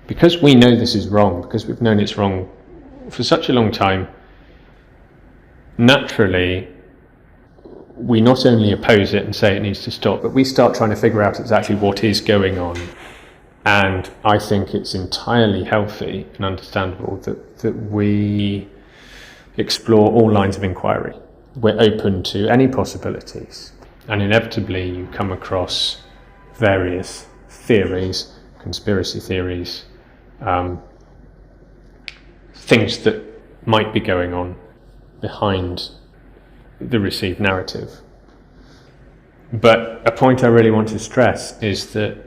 because we know this is wrong, because we've known it's wrong for such a long time, naturally we not only oppose it and say it needs to stop, but we start trying to figure out exactly what is going on. And I think it's entirely healthy and understandable that we explore all lines of inquiry. We're open to any possibilities, and inevitably you come across various theories, conspiracy theories, things that might be going on behind the received narrative. But a point I really want to stress is that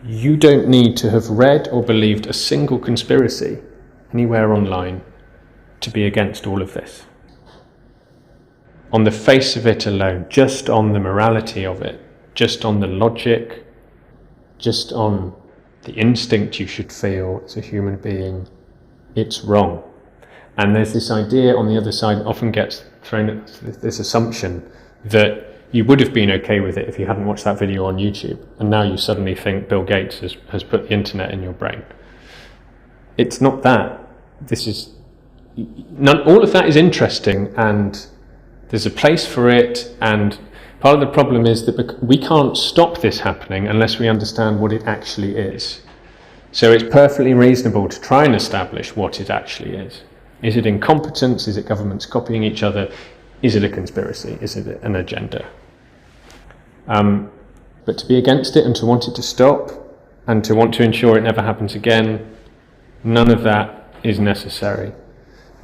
you don't need to have read or believed a single conspiracy anywhere online to be against all of this. On the face of it alone, just on the morality of it, just on the logic, just on the instinct you should feel as a human being, it's wrong. And there's this idea on the other side, often gets thrown at this assumption that you would have been okay with it if you hadn't watched that video on YouTube, and now you suddenly think Bill Gates has put the internet in your brain. It's not that. All of that is interesting, and there's a place for it, and part of the problem is that we can't stop this happening unless we understand what it actually is. So it's perfectly reasonable to try and establish what it actually is. Is it incompetence? Is it governments copying each other? Is it a conspiracy? Is it an agenda? But to be against it and to want it to stop and to want to ensure it never happens again, none of that is necessary.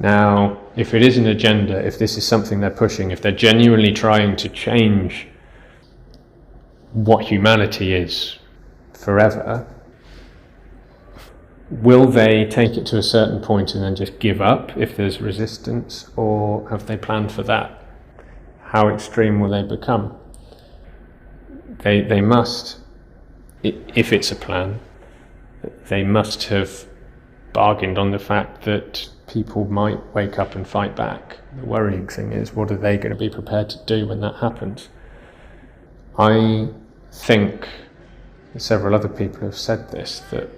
Now, if it is an agenda, if this is something they're pushing, if they're genuinely trying to change what humanity is forever, will they take it to a certain point and then just give up if there's resistance, or have they planned for that? How extreme will they become? They must, if it's a plan, they must have bargained on the fact that people might wake up and fight back. The worrying thing is, what are they going to be prepared to do when that happens? I think several other people have said this, that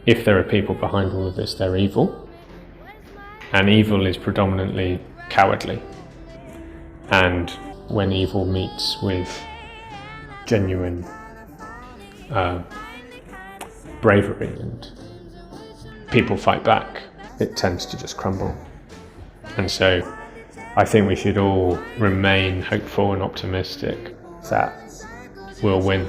if there are people behind all of this, they're evil, and evil is predominantly cowardly. And when evil meets with genuine bravery and people fight back, it tends to just crumble. And so I think we should all remain hopeful and optimistic that we'll win.